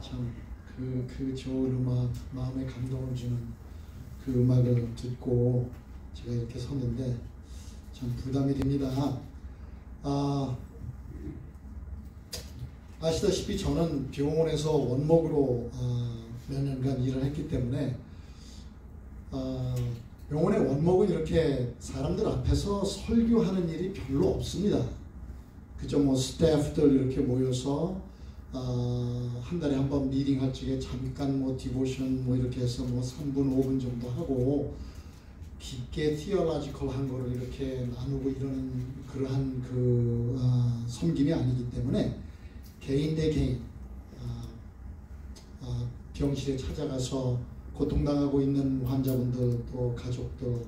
참 그 좋은 음악, 마음에 감동을 주는 그 음악을 듣고 제가 이렇게 섰는데 참 부담이 됩니다. 아시다시피 저는 병원에서 원목으로 몇 년간 일을 했기 때문에 병원의 원목은 이렇게 사람들 앞에서 설교하는 일이 별로 없습니다. 그저 뭐 스태프들 이렇게 모여서 한 달에 한 번 미팅 할 적에 잠깐 뭐 디보션 뭐 이렇게 해서 뭐 3분 5분 정도 하고 깊게 티어라지컬한 거를 이렇게 나누고 이러는 그러한 섬김이 아니기 때문에 개인 대 개인 병실에 찾아가서 고통당하고 있는 환자분들 또 가족들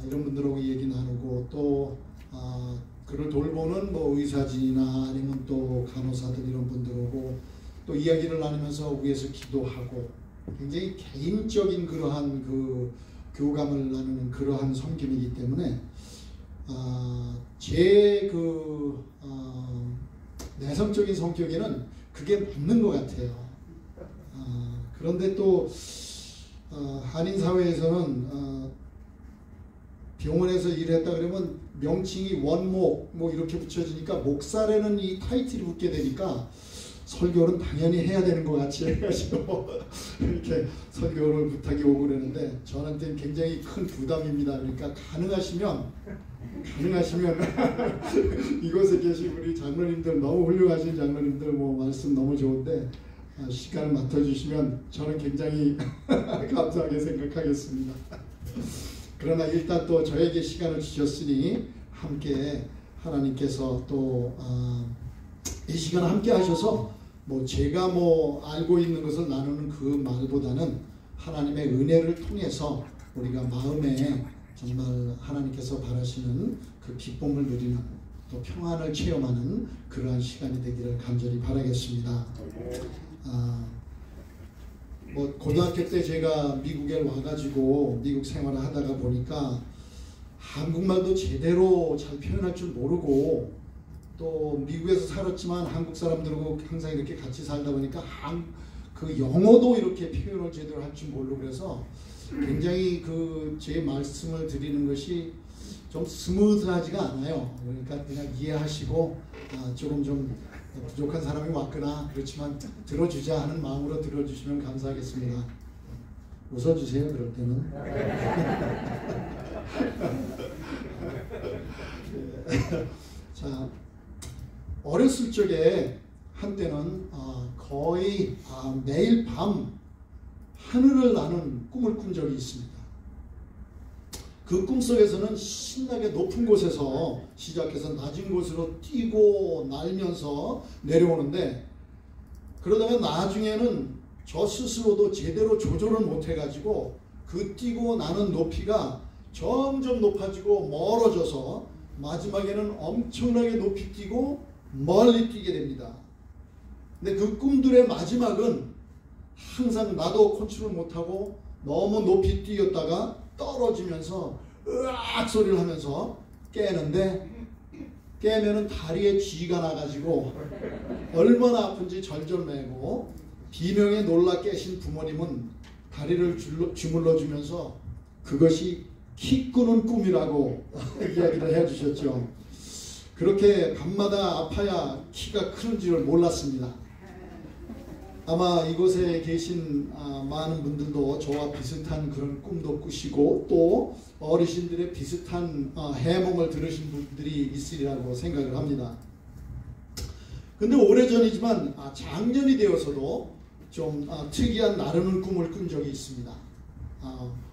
이런 분들하고 얘기 나누고 또 그를 돌보는 뭐 의사진이나 아니면 또 간호사들 이런 분들하고 또 이야기를 나누면서 위에서 기도하고 굉장히 개인적인 그러한 그 교감을 나누는 그러한 섬김이기 때문에 제 내성적인 성격에는 그게 맞는 것 같아요. 그런데 또 한인 사회에서는 병원에서 일했다 그러면 명칭이 원목 뭐 이렇게 붙여지니까 목사라는 이 타이틀이 붙게 되니까 설교는 당연히 해야 되는 것 같이 해가지고 이렇게 설교를 부탁이 오고 그러는데 저한테는 굉장히 큰 부담입니다. 그러니까 가능하시면 이곳에 계신 우리 장로님들 너무 훌륭하신 장로님들 뭐 말씀 너무 좋은데 시간을 맡아주시면 저는 굉장히 감사하게 생각하겠습니다. 그러나 일단 또 저에게 시간을 주셨으니 함께 하나님께서 또 이 시간을 함께 하셔서 뭐 제가 뭐 알고 있는 것을 나누는 그 말보다는 하나님의 은혜를 통해서 우리가 마음에 정말 하나님께서 바라시는 그 기쁨을 누리는 또 평안을 체험하는 그러한 시간이 되기를 간절히 바라겠습니다. 뭐 고등학교 때 제가 미국에 와가지고 미국 생활을 하다가 보니까 한국말도 제대로 잘 표현할 줄 모르고 또 미국에서 살았지만 한국 사람들하고 항상 이렇게 같이 살다 보니까 그 영어도 이렇게 표현을 제대로 할 줄 모르고 그래서 굉장히 제 말씀을 드리는 것이 좀 스무스하지가 않아요. 그러니까 그냥 이해하시고 조금 좀 부족한 사람이 왔구나 그렇지만 들어주자 하는 마음으로 들어주시면 감사하겠습니다. 웃어주세요 그럴 때는. 자, 어렸을 적에 한때는 거의 매일 밤 하늘을 나는 꿈을 꾼 적이 있습니다. 그 꿈속에서는 신나게 높은 곳에서 시작해서 낮은 곳으로 뛰고 날면서 내려오는데 그러다가 나중에는 저 스스로도 제대로 조절을 못해가지고 그 뛰고 나는 높이가 점점 높아지고 멀어져서 마지막에는 엄청나게 높이 뛰고 멀리 뛰게 됩니다. 근데 그 꿈들의 마지막은 항상 나도 컨트롤 못하고 너무 높이 뛰었다가 떨어지면서 으악 소리를 하면서 깨는데 깨면은 다리에 쥐가 나가지고 얼마나 아픈지 절절매고 비명에 놀라 깨신 부모님은 다리를 주물러 주면서 그것이 키 꾸는 꿈이라고 이야기를 해주셨죠. 그렇게 밤마다 아파야 키가 크는 줄을 몰랐습니다. 아마 이곳에 계신 많은 분들도 저와 비슷한 그런 꿈도 꾸시고 또 어르신들의 비슷한 해몽을 들으신 분들이 있으리라고 생각을 합니다. 근데 오래전이지만 작년이 되어서도 좀 특이한 나르는 꿈을 꾼 적이 있습니다.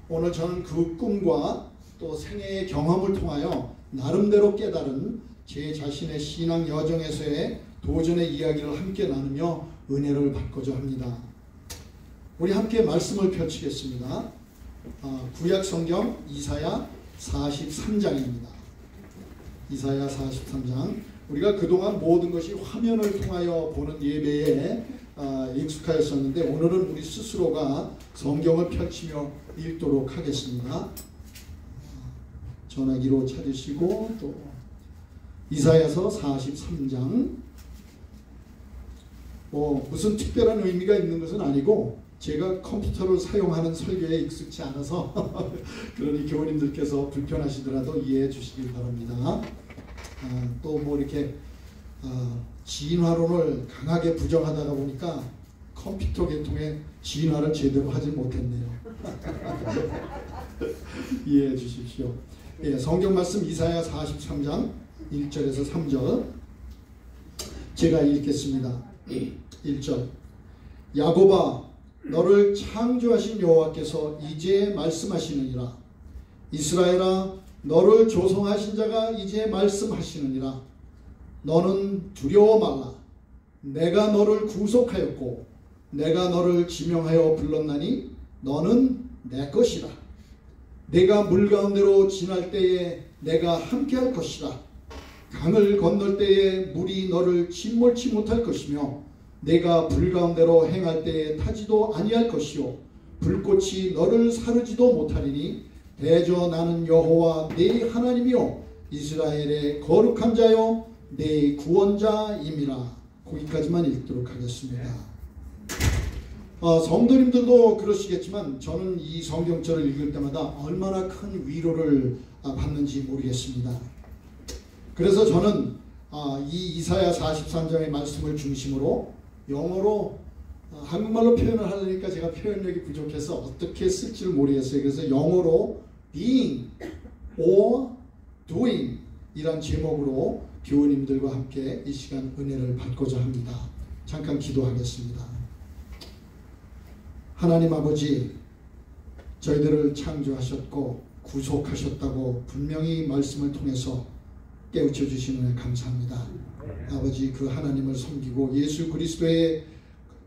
오늘 저는 그 꿈과 또 생애의 경험을 통하여 나름대로 깨달은 제 자신의 신앙 여정에서의 도전의 이야기를 함께 나누며 은혜를 받고자 합니다. 우리 함께 말씀을 펼치겠습니다. 구약 성경 이사야 43장입니다. 이사야 43장. 우리가 그동안 모든 것이 화면을 통하여 보는 예배에 익숙하였었는데 오늘은 우리 스스로가 성경을 펼치며 읽도록 하겠습니다. 전화기로 찾으시고 또 이사야서 43장 무슨 특별한 의미가 있는 것은 아니고 제가 컴퓨터를 사용하는 설계에 익숙치 않아서 그러니 교우님들께서 불편하시더라도 이해해 주시길 바랍니다. 또 뭐 이렇게 진화론을 강하게 부정하다가 보니까 컴퓨터 계통의 진화를 제대로 하지 못했네요. 이해해 주십시오. 예, 성경 말씀 이사야 43장 1절에서 3절 제가 읽겠습니다. 1절 야곱아 너를 창조하신 여호와께서 이제 말씀하시느니라. 이스라엘아 너를 조성하신 자가 이제 말씀하시느니라. 너는 두려워 말라. 내가 너를 구속하였고 내가 너를 지명하여 불렀나니 너는 내 것이라. 내가 물 가운데로 지날 때에 내가 함께할 것이라. 강을 건널 때에 물이 너를 침몰치 못할 것이며 내가 불 가운데로 행할 때에 타지도 아니할 것이요 불꽃이 너를 사르지도 못하리니 대저 나는 여호와 네 하나님이요 이스라엘의 거룩한 자요 네 구원자임이라. 거기까지만 읽도록 하겠습니다. 성도님들도 그러시겠지만 저는 이 성경절을 읽을 때마다 얼마나 큰 위로를 받는지 모르겠습니다. 그래서 저는 이 이사야 43장의 말씀을 중심으로 영어로 한국말로 표현을 하려니까 제가 표현력이 부족해서 어떻게 쓸지를 모르겠어요. 그래서 영어로 being or doing 이란 제목으로 교우님들과 함께 이 시간 은혜를 받고자 합니다. 잠깐 기도하겠습니다. 하나님 아버지, 저희들을 창조하셨고 구속하셨다고 분명히 말씀을 통해서 깨우쳐 주시는 감사합니다. 아버지, 그 하나님을 섬기고 예수 그리스도의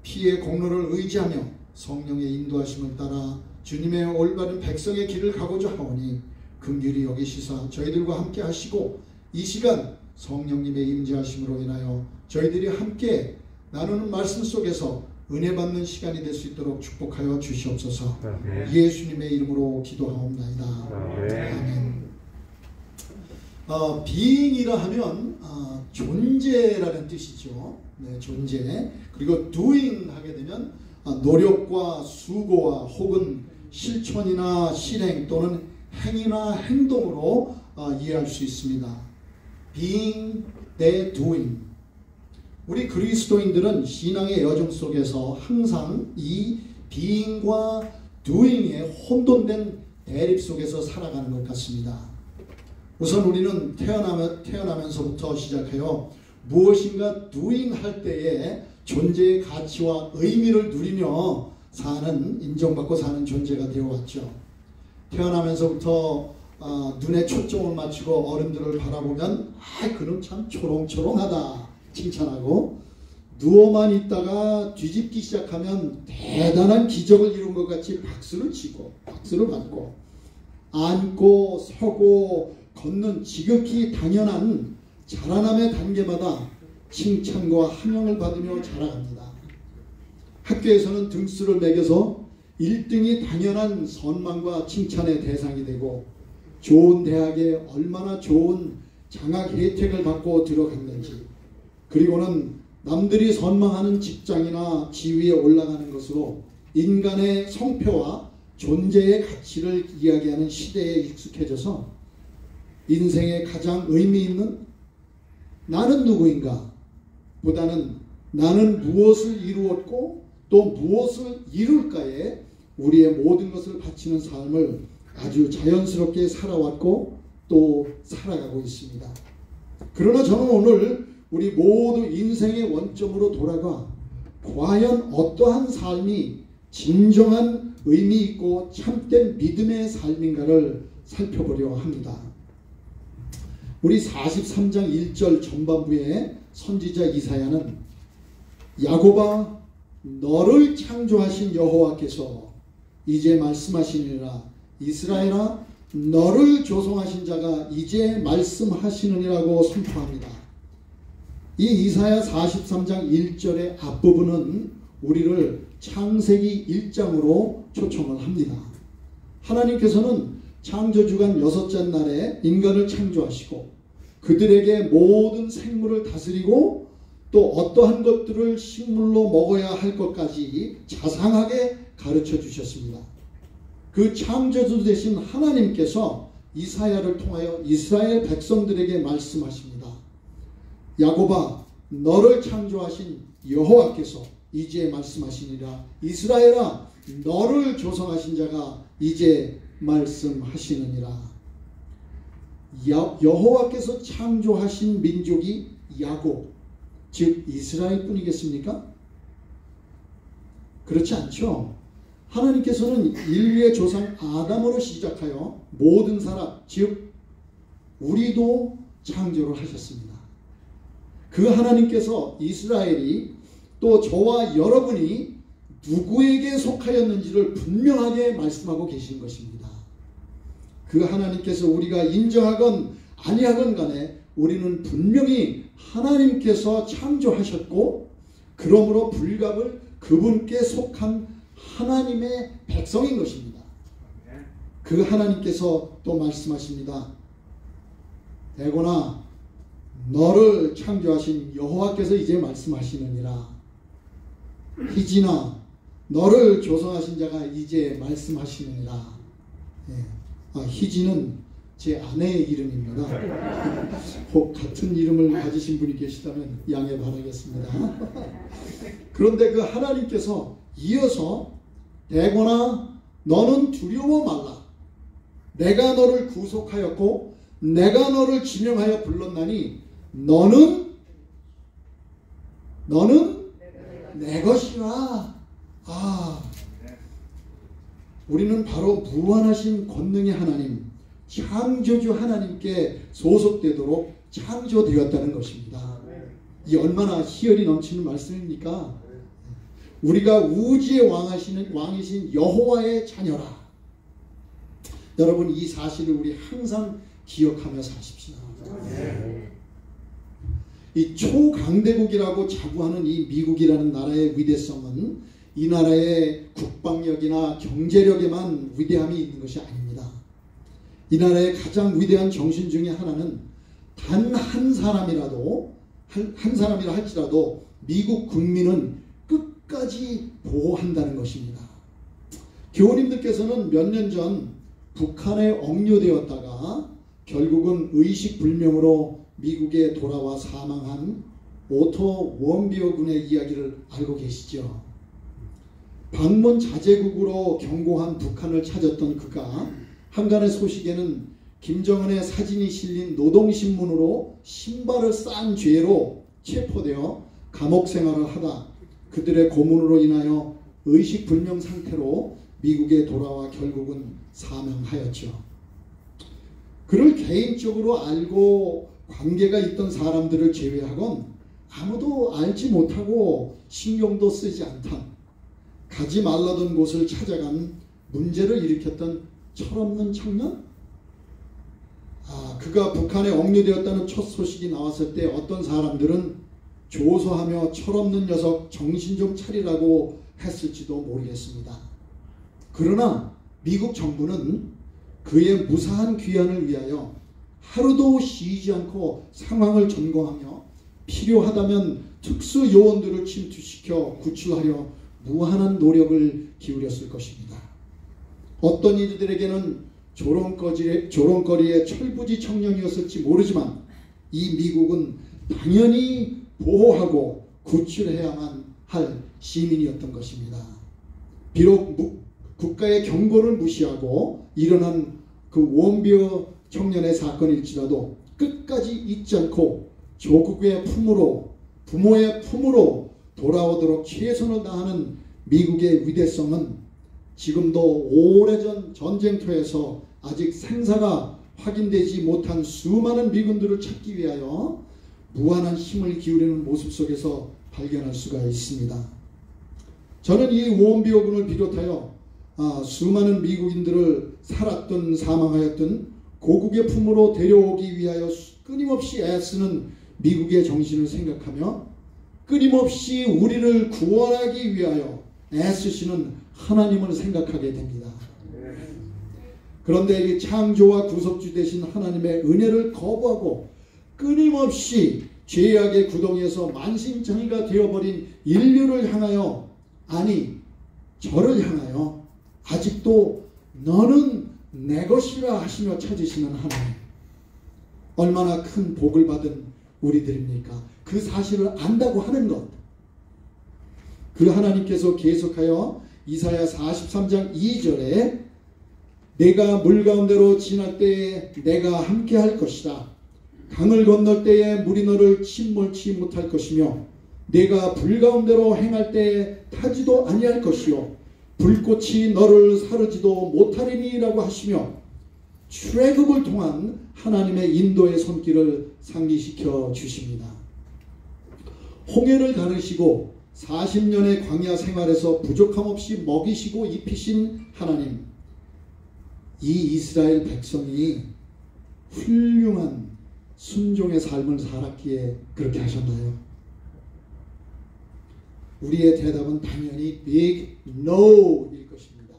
피의 공로를 의지하며 성령의 인도하심을 따라 주님의 올바른 백성의 길을 가고자 하오니 긍휼히 여기시사 저희들과 함께 하시고 이 시간 성령님의 임재하심으로 인하여 저희들이 함께 나누는 말씀 속에서 은혜 받는 시간이 될 수 있도록 축복하여 주시옵소서. 예수님의 이름으로 기도하옵나이다. 아멘. being이라 하면 존재라는 뜻이죠. 네, 존재. 그리고 doing 하게 되면 노력과 수고와 혹은 실천이나 실행 또는 행위나 행동으로 이해할 수 있습니다. being 대 doing. 우리 그리스도인들은 신앙의 여정 속에서 항상 이 being과 doing의 혼돈된 대립 속에서 살아가는 것 같습니다. 우선 우리는 태어나면서부터 시작하여 무엇인가 doing 할 때에 존재의 가치와 의미를 누리며 사는, 인정받고 사는 존재가 되어왔죠. 태어나면서부터 눈에 초점을 맞추고 어른들을 바라보면 그는 참 초롱초롱하다 칭찬하고, 누워만 있다가 뒤집기 시작하면 대단한 기적을 이룬 것 같이 박수를 치고 박수를 받고, 앉고 서고 걷는 지극히 당연한 자라남의 단계마다 칭찬과 함영을 받으며 자라갑니다. 학교에서는 등수를 매겨서 1등이 당연한 선망과 칭찬의 대상이 되고, 좋은 대학에 얼마나 좋은 장학 혜택을 받고 들어갔는지, 그리고는 남들이 선망하는 직장이나 지위에 올라가는 것으로 인간의 성표와 존재의 가치를 이야기하는 시대에 익숙해져서 인생의 가장 의미 있는 나는 누구인가 보다는 나는 무엇을 이루었고 또 무엇을 이룰까에 우리의 모든 것을 바치는 삶을 아주 자연스럽게 살아왔고 또 살아가고 있습니다. 그러나 저는 오늘 우리 모두 인생의 원점으로 돌아가 과연 어떠한 삶이 진정한 의미 있고 참된 믿음의 삶인가를 살펴보려 합니다. 우리 43장 1절 전반부에 선지자 이사야는 야곱아 너를 창조하신 여호와께서 이제 말씀하시니라. 이스라엘아 너를 조성하신 자가 이제 말씀하시느니라고 선포합니다. 이 이사야 43장 1절의 앞부분은 우리를 창세기 1장으로 초청을 합니다. 하나님께서는 창조주간 6째 날에 인간을 창조하시고 그들에게 모든 생물을 다스리고 또 어떠한 것들을 식물로 먹어야 할 것까지 자상하게 가르쳐 주셨습니다. 그 창조주 되신 하나님께서 이사야를 통하여 이스라엘 백성들에게 말씀하십니다. 야곱아, 너를 창조하신 여호와께서 이제 말씀하시니라. 이스라엘아, 너를 조성하신 자가 이제 말씀하시느니라. 여호와께서 창조하신 민족이 야곱, 즉 이스라엘 뿐이겠습니까? 그렇지 않죠. 하나님께서는 인류의 조상 아담으로 시작하여 모든 사람, 즉 우리도 창조를 하셨습니다. 그 하나님께서 이스라엘이 또 저와 여러분이 누구에게 속하였는지를 분명하게 말씀하고 계신 것입니다. 그 하나님께서 우리가 인정하건 아니하건 간에 우리는 분명히 하나님께서 창조하셨고, 그러므로 불갑을 그분께 속한 하나님의 백성인 것입니다. 그 하나님께서 또 말씀하십니다. 대고나 너를 창조하신 여호와께서 이제 말씀하시느니라. 희진아, 너를 조성하신 자가 이제 말씀하시느니라. 희진은 제 아내의 이름입니다. 혹 같은 이름을 가지신 분이 계시다면 양해 바라겠습니다. 그런데 그 하나님께서 이어서 대거나 너는 두려워 말라. 내가 너를 구속하였고 내가 너를 지명하여 불렀나니 너는 내 것이라. 우리는 바로 무한하신 권능의 하나님, 창조주 하나님께 소속되도록 창조되었다는 것입니다. 이 얼마나 희열이 넘치는 말씀입니까? 우리가 우주의 왕이신 여호와의 자녀라. 여러분, 이 사실을 우리 항상 기억하며 사십시오. 이 초강대국이라고 자부하는 이 미국이라는 나라의 위대성은 이 나라의 국방력이나 경제력에만 위대함이 있는 것이 아닙니다. 이 나라의 가장 위대한 정신 중에 하나는 단 한 사람이라도 한 사람이라 할지라도 미국 국민은 끝까지 보호한다는 것입니다. 교우님들께서는 몇 년 전 북한에 억류되었다가 결국은 의식불명으로 미국에 돌아와 사망한 오토 원비어 군의 이야기를 알고 계시죠? 방문 자제국으로 경고한 북한을 찾았던 그가 한간의 소식에는 김정은의 사진이 실린 노동신문으로 신발을 싼 죄로 체포되어 감옥 생활을 하다 그들의 고문으로 인하여 의식불명 상태로 미국에 돌아와 결국은 사망하였죠. 그를 개인적으로 알고 관계가 있던 사람들을 제외하곤 아무도 알지 못하고 신경도 쓰지 않던, 가지 말라던 곳을 찾아간 문제를 일으켰던 철없는 청년? 그가 북한에 억류되었다는 첫 소식이 나왔을 때 어떤 사람들은 조소하며 철없는 녀석 정신 좀 차리라고 했을지도 모르겠습니다. 그러나 미국 정부는 그의 무사한 귀환을 위하여 하루도 쉬지 않고 상황을 점검하며 필요하다면 특수 요원들을 침투시켜 구출하려 무한한 노력을 기울였을 것입니다. 어떤 이들에게는 조롱거리의 철부지 청년이었을지 모르지만 이 미국은 당연히 보호하고 구출해야만 할 시민이었던 것입니다. 비록 국가의 경고를 무시하고 일어난 그 원비어 청년의 사건일지라도 끝까지 잊지 않고 조국의 품으로, 부모의 품으로 돌아오도록 최선을 다하는 미국의 위대성은 지금도 오래전 전쟁터에서 아직 생사가 확인되지 못한 수많은 미군들을 찾기 위하여 무한한 힘을 기울이는 모습 속에서 발견할 수가 있습니다. 저는 이 원비어군을 비롯하여 수많은 미국인들을 살았던 사망하였던 고국의 품으로 데려오기 위하여 끊임없이 애쓰는 미국의 정신을 생각하며 끊임없이 우리를 구원하기 위하여 애쓰시는 하나님을 생각하게 됩니다. 그런데 이 창조와 구속주 되신 하나님의 은혜를 거부하고 끊임없이 죄악의 구덩이에서 만신창이가 되어버린 인류를 향하여, 아니 저를 향하여 아직도 너는 내 것이라 하시며 찾으시는 하나님, 얼마나 큰 복을 받은 우리들입니까? 그 사실을 안다고 하는 것. 그 하나님께서 계속하여 이사야 43장 2절에 내가 물 가운데로 지날 때에 내가 함께 할 것이다. 강을 건널 때에 물이 너를 침몰치 못할 것이며 내가 불 가운데로 행할 때에 타지도 아니할 것이요 불꽃이 너를 사르지도 못하리니라고 하시며 출애굽을 통한 하나님의 인도의 손길을 상기시켜 주십니다. 홍해를 가르시고 40년의 광야 생활에서 부족함 없이 먹이시고 입히신 하나님, 이 이스라엘 백성이 훌륭한 순종의 삶을 살았기에 그렇게 하셨나요? 우리의 대답은 당연히 big no일 것입니다.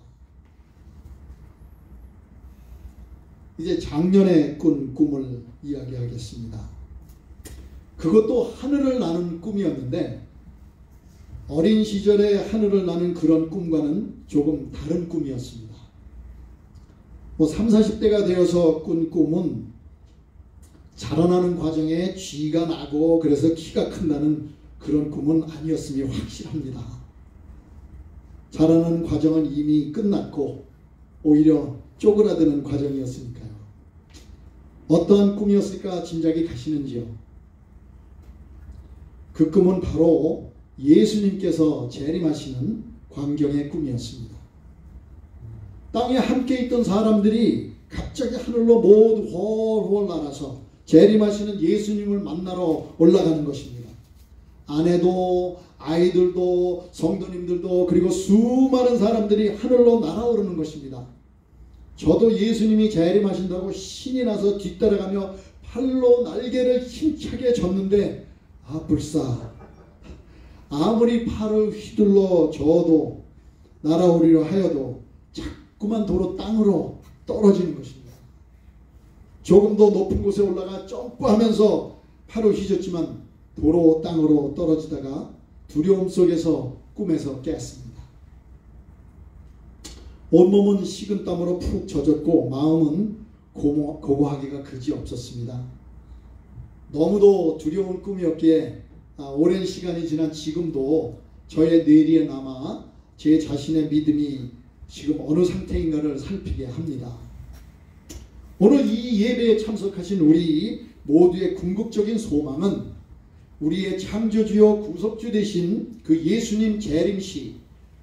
이제 작년에 꾼 꿈을 이야기하겠습니다. 그것도 하늘을 나는 꿈이었는데 어린 시절에 하늘을 나는 그런 꿈과는 조금 다른 꿈이었습니다. 30, 40대가 되어서 꾼 꿈은 자라나는 과정에 쥐가 나고 그래서 키가 큰다는 그런 꿈은 아니었음이 확실합니다. 자라나는 과정은 이미 끝났고 오히려 쪼그라드는 과정이었으니까요. 어떠한 꿈이었을까 짐작이 가시는지요? 그 꿈은 바로 예수님께서 재림하시는 광경의 꿈이었습니다. 땅에 함께 있던 사람들이 갑자기 하늘로 모두 훨훨 날아서 재림하시는 예수님을 만나러 올라가는 것입니다. 아내도 아이들도 성도님들도 그리고 수많은 사람들이 하늘로 날아오르는 것입니다. 저도 예수님이 재림하신다고 신이 나서 뒤따라가며 팔로 날개를 힘차게 젓는데 불사 아무리 팔을 휘둘러 저어도 날아오리려 하여도 자꾸만 도로 땅으로 떨어지는 것입니다. 조금 더 높은 곳에 올라가 점프하면서 팔을 휘젓지만 도로 땅으로 떨어지다가 두려움 속에서 꿈에서 깼습니다. 온몸은 식은땀으로 푹 젖었고 마음은 고고하기가 그지없었습니다. 너무도 두려운 꿈이었기에 오랜 시간이 지난 지금도 저의 뇌리에 남아 제 자신의 믿음이 지금 어느 상태인가를 살피게 합니다. 오늘 이 예배에 참석하신 우리 모두의 궁극적인 소망은 우리의 창조주요 구속주 되신 그 예수님 재림시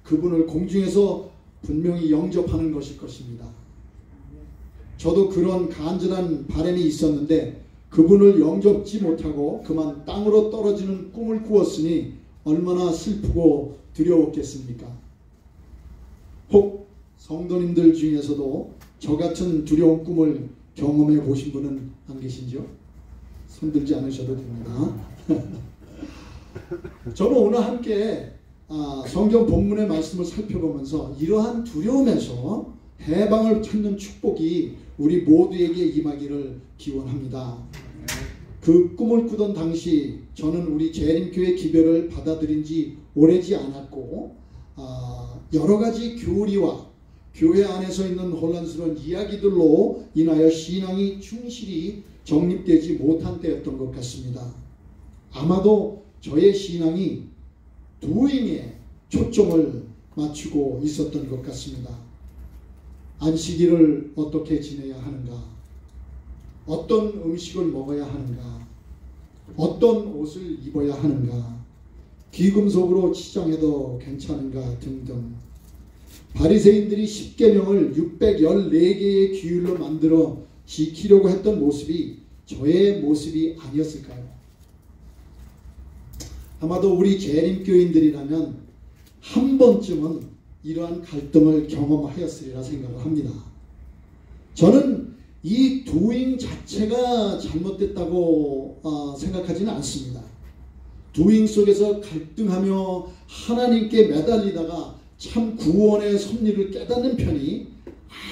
그분을 공중에서 분명히 영접하는 것일 것입니다. 저도 그런 간절한 바람이 있었는데 그분을 영접지 못하고 그만 땅으로 떨어지는 꿈을 꾸었으니 얼마나 슬프고 두려웠겠습니까? 혹 성도님들 중에서도 저 같은 두려운 꿈을 경험해 보신 분은 안 계신지요? 손들지 않으셔도 됩니다. 저는 오늘 함께 성경 본문의 말씀을 살펴보면서 이러한 두려움에서 해방을 찾는 축복이 우리 모두에게 임하기를 기원합니다. 그 꿈을 꾸던 당시 저는 우리 재림교회 기별을 받아들인 지 오래지 않았고 여러 가지 교리와 교회 안에서 있는 혼란스러운 이야기들로 인하여 신앙이 충실히 정립되지 못한 때였던 것 같습니다. 아마도 저의 신앙이 doing에 초점을 맞추고 있었던 것 같습니다. 안식일을 어떻게 지내야 하는가? 어떤 음식을 먹어야 하는가? 어떤 옷을 입어야 하는가? 귀금속으로 치장해도 괜찮은가? 등등. 바리새인들이 10계명을 614개의 규율로 만들어 지키려고 했던 모습이 저의 모습이 아니었을까요? 아마도 우리 재림교인들이라면 한 번쯤은 이러한 갈등을 경험하였으리라 생각을 합니다. 저는 이 doing 자체가 잘못됐다고 생각하지는 않습니다. doing 속에서 갈등하며 하나님께 매달리다가 참 구원의 섭리를 깨닫는 편이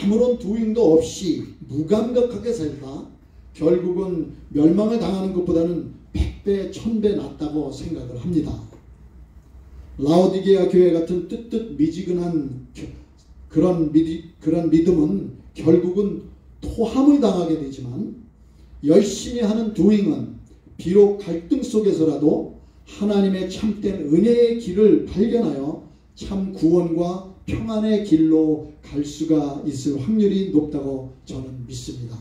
아무런 doing도 없이 무감각하게 살다 결국은 멸망을 당하는 것보다는 100배, 1000배 낫다고 생각을 합니다. 라오디게아 교회 같은 뜨뜻미지근한 그런 믿음은 결국은 토함을 당하게 되지만, 열심히 하는 doing은 비록 갈등 속에서라도 하나님의 참된 은혜의 길을 발견하여 참 구원과 평안의 길로 갈 수가 있을 확률이 높다고 저는 믿습니다.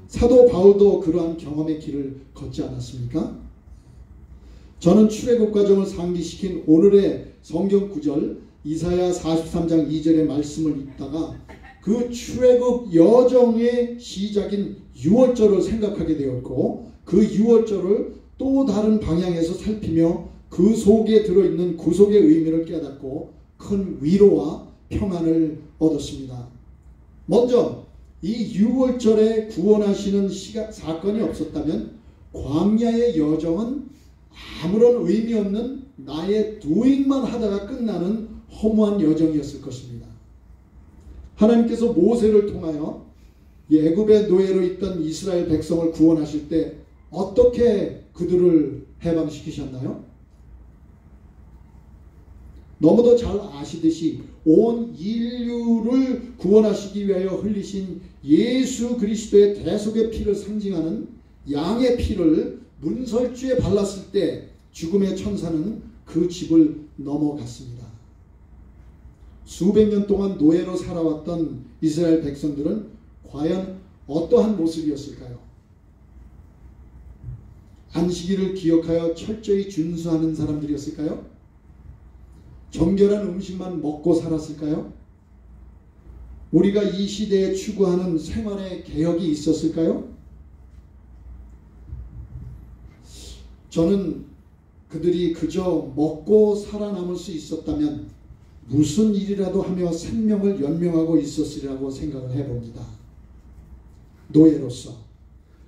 사도 바울도 그러한 경험의 길을 걷지 않았습니까? 저는 출애굽 과정을 상기시킨 오늘의 성경 구절 이사야 43장 2절의 말씀을 읽다가 그 출애굽 여정의 시작인 유월절을 생각하게 되었고, 그 유월절을 또 다른 방향에서 살피며 그 속에 들어있는 구속의 의미를 깨닫고 큰 위로와 평안을 얻었습니다. 먼저 이 유월절에 구원하시는 사건이 없었다면 광야의 여정은 아무런 의미 없는 나의 doing만 하다가 끝나는 허무한 여정이었을 것입니다. 하나님께서 모세를 통하여 애굽의 노예로 있던 이스라엘 백성을 구원하실 때 어떻게 그들을 해방시키셨나요? 너무도 잘 아시듯이 온 인류를 구원하시기 위하여 흘리신 예수 그리스도의 대속의 피를 상징하는 양의 피를 문설주에 발랐을 때 죽음의 천사는 그 집을 넘어갔습니다. 수백 년 동안 노예로 살아왔던 이스라엘 백성들은 과연 어떠한 모습이었을까요? 안식일을 기억하여 철저히 준수하는 사람들이었을까요? 정결한 음식만 먹고 살았을까요? 우리가 이 시대에 추구하는 생활의 개혁이 있었을까요? 저는 그들이 그저 먹고 살아남을 수 있었다면 무슨 일이라도 하며 생명을 연명하고 있었으리라고 생각을 해봅니다. 노예로서.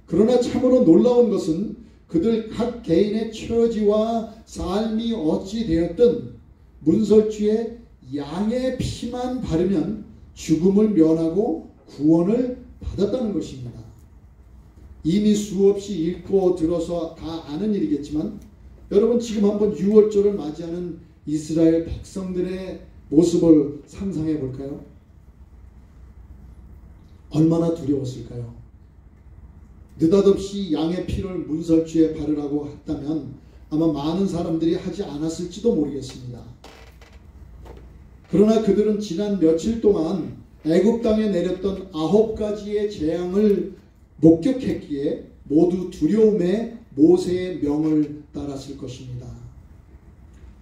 그러나 참으로 놀라운 것은 그들 각 개인의 처지와 삶이 어찌 되었든 문설주에 양의 피만 바르면 죽음을 면하고 구원을 받았다는 것입니다. 이미 수없이 읽고 들어서 다 아는 일이겠지만 여러분 지금 한번 유월절을 맞이하는 이스라엘 백성들의 모습을 상상해 볼까요? 얼마나 두려웠을까요? 느닷없이 양의 피를 문설주에 바르라고 했다면 아마 많은 사람들이 하지 않았을지도 모르겠습니다. 그러나 그들은 지난 며칠 동안 애굽 땅에 내렸던 9가지의 재앙을 목격했기에 모두 두려움에 모세의 명을 따랐을 것입니다.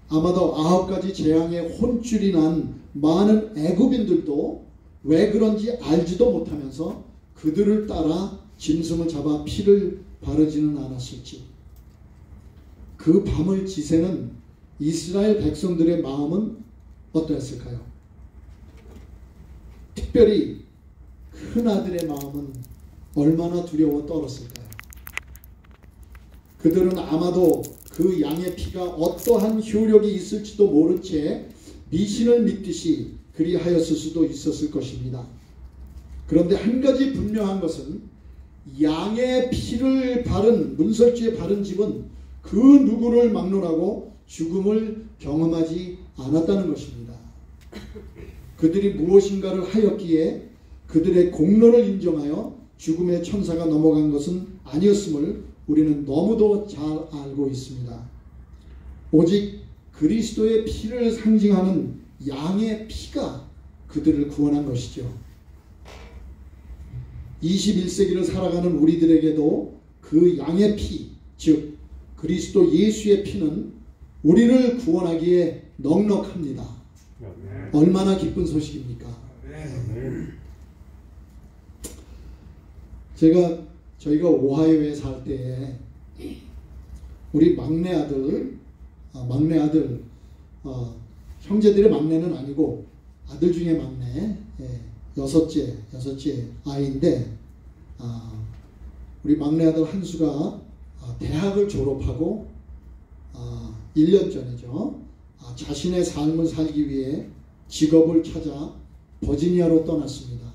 아마도 9가지 재앙의 혼쭐이 난 많은 애굽인들도 왜 그런지 알지도 못하면서 그들을 따라 짐승을 잡아 피를 바르지는 않았을지. 그 밤을 지새는 이스라엘 백성들의 마음은 어떠했을까요? 특별히 큰아들의 마음은 얼마나 두려워 떨었을까요? 그들은 아마도 그 양의 피가 어떠한 효력이 있을지도 모른 채 미신을 믿듯이 그리하였을 수도 있었을 것입니다. 그런데 한 가지 분명한 것은 양의 피를 바른 문설주에 바른 집은 그 누구를 막론하고 죽음을 경험하지 않았다는 것입니다. 그들이 무엇인가를 하였기에 그들의 공로를 인정하여 죽음의 천사가 넘어간 것은 아니었음을 우리는 너무도 잘 알고 있습니다. 오직 그리스도의 피를 상징하는 양의 피가 그들을 구원한 것이죠. 21세기를 살아가는 우리들에게도 그 양의 피, 즉 그리스도 예수의 피는 우리를 구원하기에 넉넉합니다. 얼마나 기쁜 소식입니까? 저희가 오하이오에 살 때에 우리 막내 아들 형제들의 막내는 아니고 아들 중에 막내, 여섯째 아이인데 우리 막내 아들 한수가 대학을 졸업하고 1년 전이죠. 자신의 삶을 살기 위해 직업을 찾아 버지니아로 떠났습니다.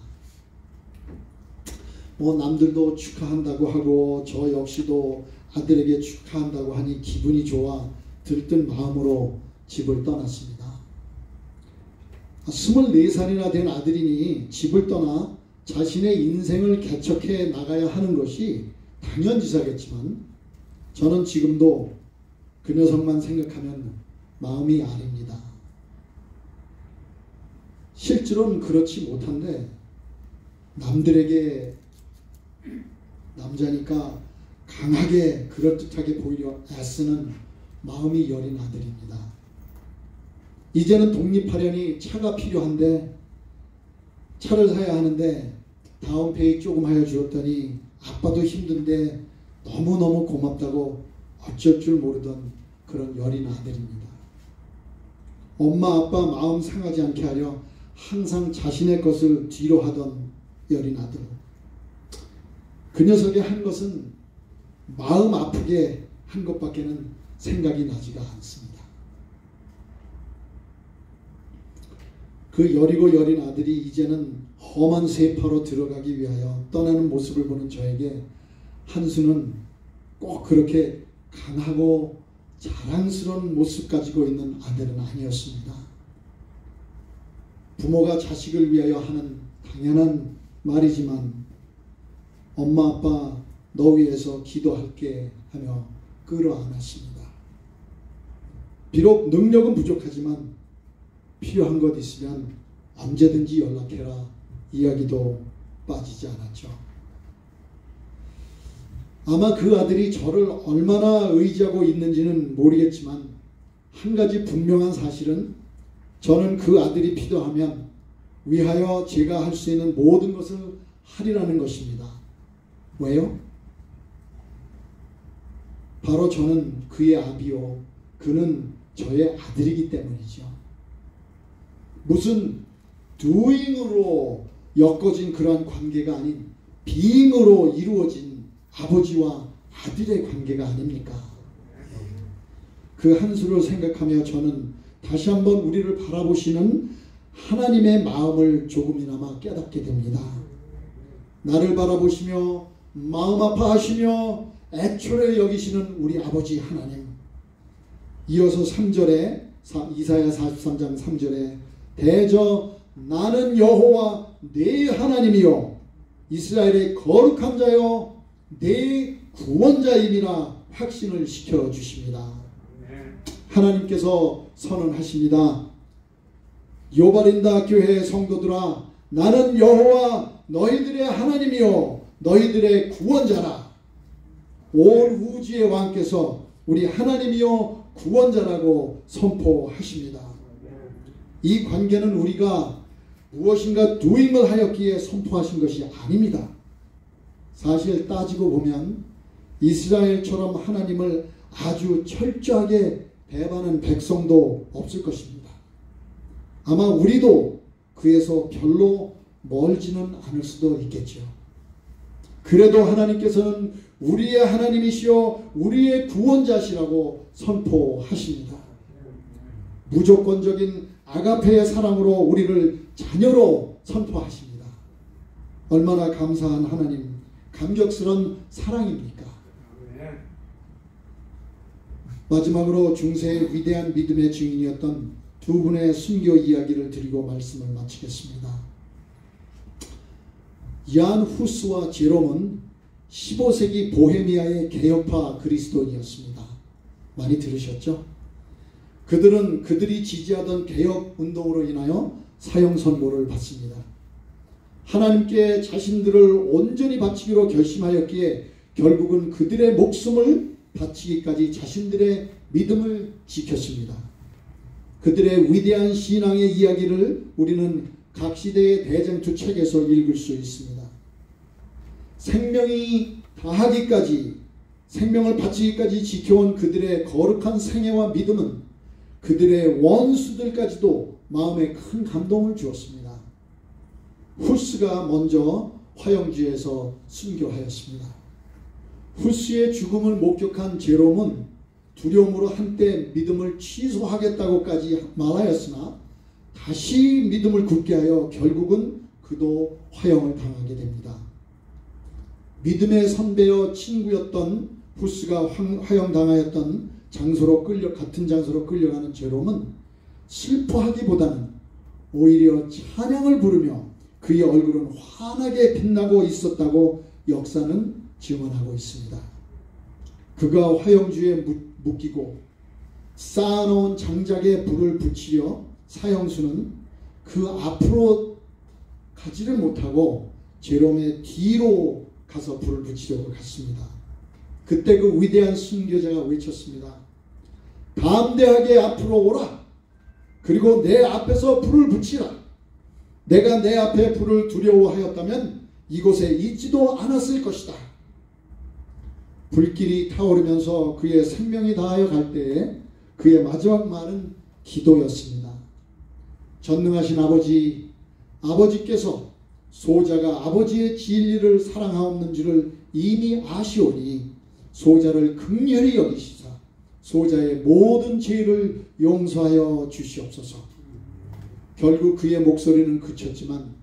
남들도 축하한다고 하고 저 역시도 아들에게 축하한다고 하니 기분이 좋아 들뜬 마음으로 집을 떠났습니다. 24살이나 된 아들이니 집을 떠나 자신의 인생을 개척해 나가야 하는 것이 당연지사겠지만 저는 지금도 그 녀석만 생각하면 마음이 아립니다. 실제로는 그렇지 못한데 남들에게 남자니까 강하게 그럴듯하게 보이려 애쓰는 마음이 여린 아들입니다. 이제는 독립하려니 차가 필요한데 차를 사야 하는데 다운페이 조금 하여 주었더니 아빠도 힘든데 너무너무 고맙다고 어쩔 줄 모르던 그런 여린 아들입니다. 엄마 아빠 마음 상하지 않게 하려 항상 자신의 것을 뒤로 하던 여린 아들. 그 녀석이 한 것은 마음 아프게 한 것밖에는 생각이 나지가 않습니다. 그 여리고 여린 아들이 이제는 험한 세파로 들어가기 위하여 떠나는 모습을 보는 저에게 한수는 꼭 그렇게 강하고 자랑스러운 모습 가지고 있는 아들은 아니었습니다. 부모가 자식을 위하여 하는 당연한 말이지만 엄마 아빠 너 위해서 기도할게 하며 끌어안았습니다. 비록 능력은 부족하지만 필요한 것 있으면 언제든지 연락해라 이야기도 빠지지 않았죠. 아마 그 아들이 저를 얼마나 의지하고 있는지는 모르겠지만 한 가지 분명한 사실은 저는 그 아들이 필요하면 위하여 제가 할 수 있는 모든 것을 하리라는 것입니다. 왜요? 바로 저는 그의 아비요 그는 저의 아들이기 때문이죠. 무슨 doing으로 엮어진 그러한 관계가 아닌 being으로 이루어진 아버지와 아들의 관계가 아닙니까? 그 한수를 생각하며 저는 다시 한번 우리를 바라보시는 하나님의 마음을 조금이나마 깨닫게 됩니다. 나를 바라보시며 마음 아파하시며 애초에 여기시는 우리 아버지 하나님. 이어서 3절에 이사야 43장 3절에 대저 나는 여호와 네 하나님이요 이스라엘의 거룩한 자요 네 구원자임이라 확신을 시켜주십니다. 하나님께서 선언하십니다. 요바린다 교회의 성도들아 나는 여호와 너희들의 하나님이요 너희들의 구원자라. 온 우주의 왕께서 우리 하나님이요 구원자라고 선포하십니다. 이 관계는 우리가 무엇인가 doing을 하였기에 선포하신 것이 아닙니다. 사실 따지고 보면 이스라엘처럼 하나님을 아주 철저하게 배반한 백성도 없을 것입니다. 아마 우리도 그에서 별로 멀지는 않을 수도 있겠죠. 그래도 하나님께서는 우리의 하나님이시여 우리의 구원자시라고 선포하십니다. 무조건적인 아가페의 사랑으로 우리를 자녀로 선포하십니다. 얼마나 감사한 하나님, 감격스러운 사랑입니까? 마지막으로 중세의 위대한 믿음의 증인이었던 두 분의 순교 이야기를 드리고 말씀을 마치겠습니다. 얀 후스와 제롬은 15세기 보헤미아의 개혁파 그리스도인이었습니다. 많이 들으셨죠? 그들은 그들이 지지하던 개혁 운동으로 인하여 사형 선고를 받습니다. 하나님께 자신들을 온전히 바치기로 결심하였기에 결국은 그들의 목숨을 바치기까지 자신들의 믿음을 지켰습니다. 그들의 위대한 신앙의 이야기를 우리는 각 시대의 대쟁투 책에서 읽을 수 있습니다. 생명이 다하기까지, 생명을 바치기까지 지켜온 그들의 거룩한 생애와 믿음은 그들의 원수들까지도 마음에 큰 감동을 주었습니다. 후스가 먼저 화영지에서 순교하였습니다. 후스의 죽음을 목격한 제롬은 두려움으로 한때 믿음을 취소하겠다고까지 말하였으나 다시 믿음을 굳게 하여 결국은 그도 화형을 당하게 됩니다. 믿음의 선배여 친구였던 후스가 화형당하였던 같은 장소로 끌려가는 제롬은 슬퍼하기보다는 오히려 찬양을 부르며 그의 얼굴은 환하게 빛나고 있었다고 역사는 증언하고 있습니다. 그가 화형주에 묶이고 쌓아놓은 장작에 불을 붙이려 사형수는 그 앞으로 가지를 못하고 제롬의 뒤로 가서 불을 붙이려고 갔습니다. 그때 그 위대한 순교자가 외쳤습니다. 담대하게 앞으로 오라. 그리고 내 앞에서 불을 붙이라. 내가 내 앞에 불을 두려워하였다면 이곳에 있지도 않았을 것이다. 불길이 타오르면서 그의 생명이 다하여 갈 때에 그의 마지막 말은 기도였습니다. 전능하신 아버지께서 소자가 아버지의 진리를 사랑하옵는 줄을 이미 아시오니 소자를 긍휼히 여기시사 소자의 모든 죄를 용서하여 주시옵소서. 결국 그의 목소리는 그쳤지만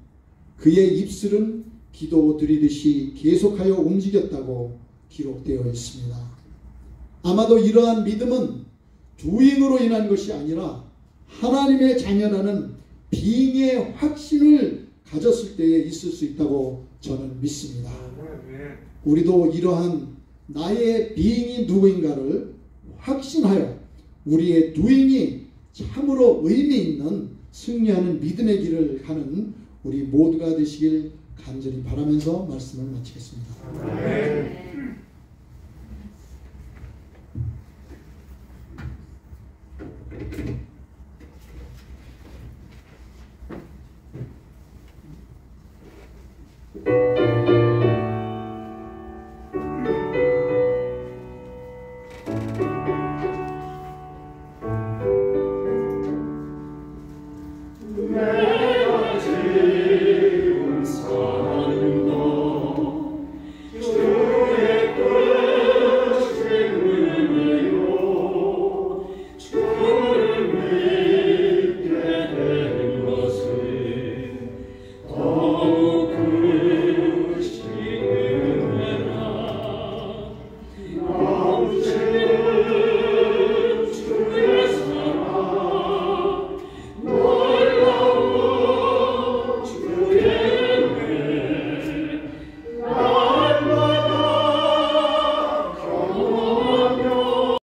그의 입술은 기도 드리듯이 계속하여 움직였다고 기록되어 있습니다. 아마도 이러한 믿음은 두인으로 인한 것이 아니라 하나님의 자녀라는 빙의 확신을 가졌을 때에 있을 수 있다고 저는 믿습니다. 우리도 이러한 나의 빙이 누구인가를 확신하여 우리의 doing이 참으로 의미 있는 승리하는 믿음의 길을 가는 우리 모두가 되시길 간절히 바라면서 말씀을 마치겠습니다. 네.